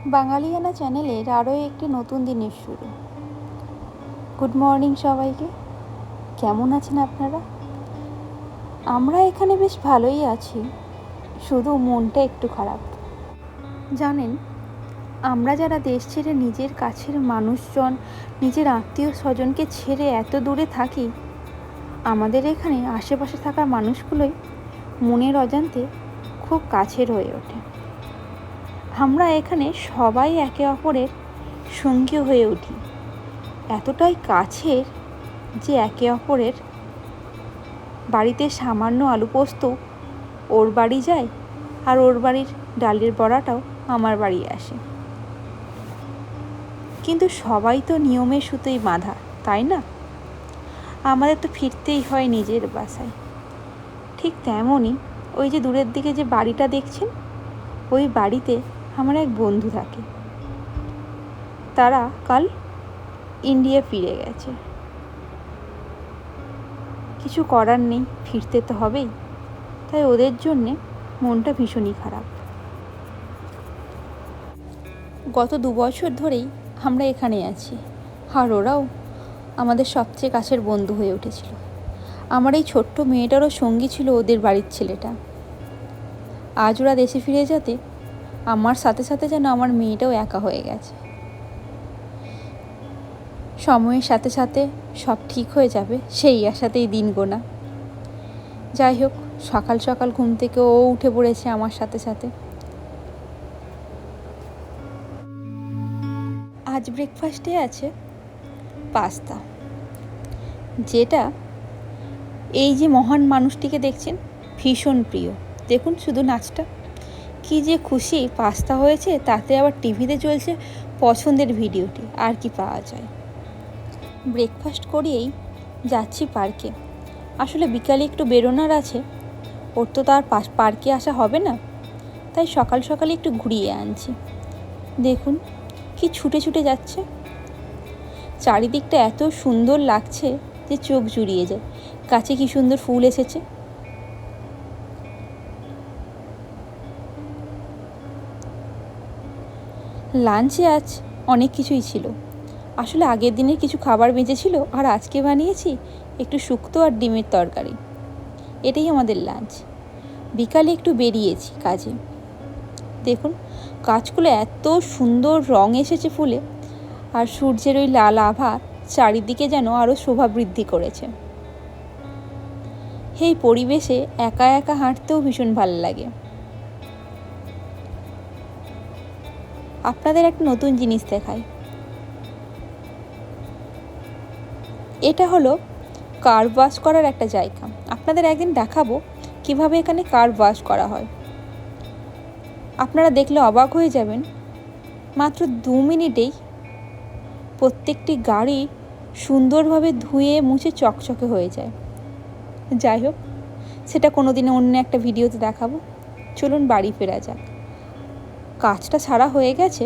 বাঙালিয়ানা চ্যানেলের আরও একটি নতুন দিনের শুরু। গুড মর্নিং সবাইকে। কেমন আছেন আপনারা? আমরা এখানে বেশ ভালোই আছি, শুধু মনটা একটু খারাপ। জানেন, আমরা যারা দেশ ছেড়ে নিজের কাছের মানুষজন, নিজের আত্মীয় স্বজনকে ছেড়ে এত দূরে থাকি, আমাদের এখানে আশেপাশে থাকা মানুষগুলোই মনের অজান্তে খুব কাছের হয়ে ওঠে। আমরা এখানে সবাই একে অপরের সঙ্গী হয়ে উঠি, এতটাই কাছের যে একে অপরের বাড়িতে সামান্য আলু পোস্ত ওর বাড়ি যায়, আর ওর বাড়ির ডালের বড়াটাও আমার বাড়ি আসে। কিন্তু সবাই তো নিয়মের সুতোই বাঁধা, তাই না? আমাদের তো ফিরতেই হয় নিজের বাসায়। ঠিক তেমনই ওই যে দূরের দিকে যে বাড়িটা দেখছেন, ওই বাড়িতে আমার এক বন্ধু থাকে। তারা কাল ইন্ডিয়া ফিরে গেছে। কিছু করার নেই, ফিরতে তো হবেই। তাই ওদের জন্যে মনটা ভীষণই খারাপ। গত 2 বছর ধরেই আমরা এখানে আছি, আর ওরাও আমাদের সবচেয়ে কাছের বন্ধু হয়ে উঠেছিল। আমার এই ছোট্ট মেয়েটারও সঙ্গী ছিল ওদের বাড়ির ছেলেটা। আজ ওরা দেশে ফিরে যেতে আমার সাথে সাথে যেন আমার মেয়েটাও একা হয়ে গেছে। সময়ের সাথে সাথে সব ঠিক হয়ে যাবে, সেই আশাতেই দিন গোনা। যাই হোক, সকাল সকাল ঘুম থেকে ও উঠে পড়েছে আমার সাথে সাথে। আজ ব্রেকফাস্টে আছে পাস্তা, যেটা এই যে মহান মানুষটিকে দেখছেন ভীষণ প্রিয়। দেখুন শুধু নাচটা, কি যে খুশি পাস্তা হয়েছে, তাতে আবার টিভিতে চলছে পছন্দের ভিডিওটি। আর কি পাওয়া যায়। ব্রেকফাস্ট করিয়েই যাচ্ছি পার্কে। আসলে বিকালে একটু বেরোনোর আছে, ওর তো তার পার্কে আসা হবে না, তাই সকাল সকালে একটু ঘুরিয়ে আনছি। দেখুন কি ছুটে ছুটে যাচ্ছে। চারিদিকটা এত সুন্দর লাগছে যে চোখ জুড়িয়ে যায়। গাছে কি সুন্দর ফুল এসেছে। লাঞ্চে আজ অনেক কিছুই ছিল। আসলে আগের দিনের কিছু খাবার বেঁচেছিল, আর আজকে বানিয়েছি একটু শুক্তো আর ডিমের তরকারি। এটাই আমাদের লাঞ্চ। বিকালে একটু বেরিয়েছি কাজে। দেখুন গাছগুলো এত সুন্দর রং এসেছে ফুলে, আর সূর্যের ওই লাল আভা চারিদিকে যেন আরও শোভা বৃদ্ধি করেছে। এই পরিবেশে একা একা হাঁটতেও ভীষণ ভালো লাগে। আপনাদের একটা নতুন জিনিস দেখাই। এটা হলো কার ওয়াশ করার একটা জায়গা। আপনাদের একদিন দেখাবো কিভাবে এখানে কার ওয়াশ করা হয়। আপনারা দেখলে অবাক হয়ে যাবেন, মাত্র 2 মিনিটেই প্রত্যেকটি গাড়ি সুন্দরভাবে ধুয়ে মুছে চকচকে হয়ে যায়। যাই হোক, সেটা কোনো দিনে অন্য একটা ভিডিওতে দেখাবো। চলুন বাড়ি ফেরা যাক। কাজটা সারা হয়ে গেছে,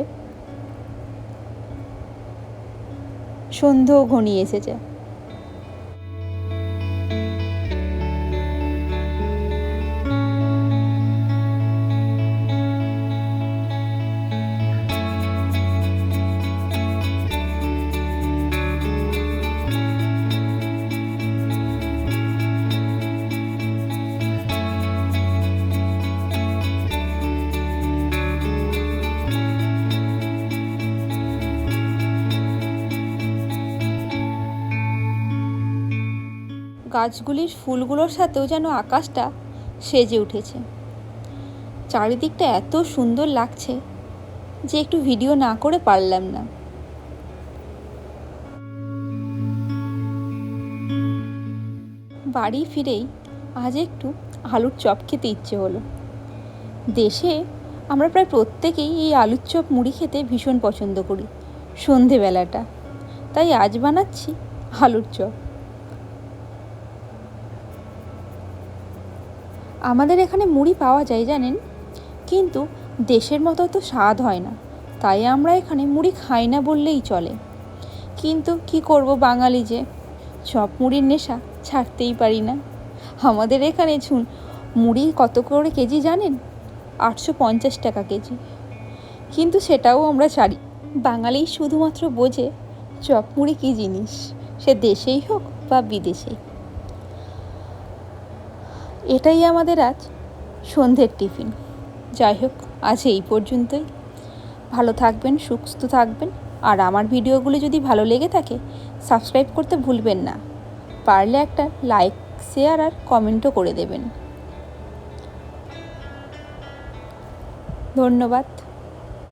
সন্ধ্যেও ঘনিয়ে এসেছে। গাছগুলির ফুলগুলোর সাথেও যেন আকাশটা সেজে উঠেছে। চারিদিকটা এত সুন্দর লাগছে যে একটু ভিডিও না করে পারলাম না। বাড়ি ফিরেই আজ একটু আলুর চপ খেতে ইচ্ছে হলো। দেশে আমরা প্রায় প্রত্যেকেই এই আলুর চপ মুড়ি খেতে ভীষণ পছন্দ করি সন্ধেবেলাটা, তাই আজ বানাচ্ছি আলুর চপ। আমাদের এখানে মুড়ি পাওয়া যায় জানেন, কিন্তু দেশের মতো তো স্বাদ হয় না, তাই আমরা এখানে মুড়ি খাই না বললেই চলে। কিন্তু কি করব, বাঙালি যে, চপ মুড়ির নেশা ছাড়তেই পারি না। আমাদের এখানে মুড়ি কত করে কেজি জানেন? 850 টাকা কেজি। কিন্তু সেটাও আমরা ছাড়ি। বাঙালি শুধুমাত্র বোঝে চপ মুড়ি কী জিনিস, সে দেশেই হোক বা বিদেশেই। এটাই আমাদের আজ সন্ধ্যের টিফিন। যাই হোক, আজ এই পর্যন্তই। ভালো থাকবেন, সুস্থ থাকবেন। আর আমার ভিডিওগুলো যদি ভালো লেগে থাকে সাবস্ক্রাইব করতে ভুলবেন না। পারলে একটা লাইক, শেয়ার আর কমেন্টও করে দেবেন। ধন্যবাদ।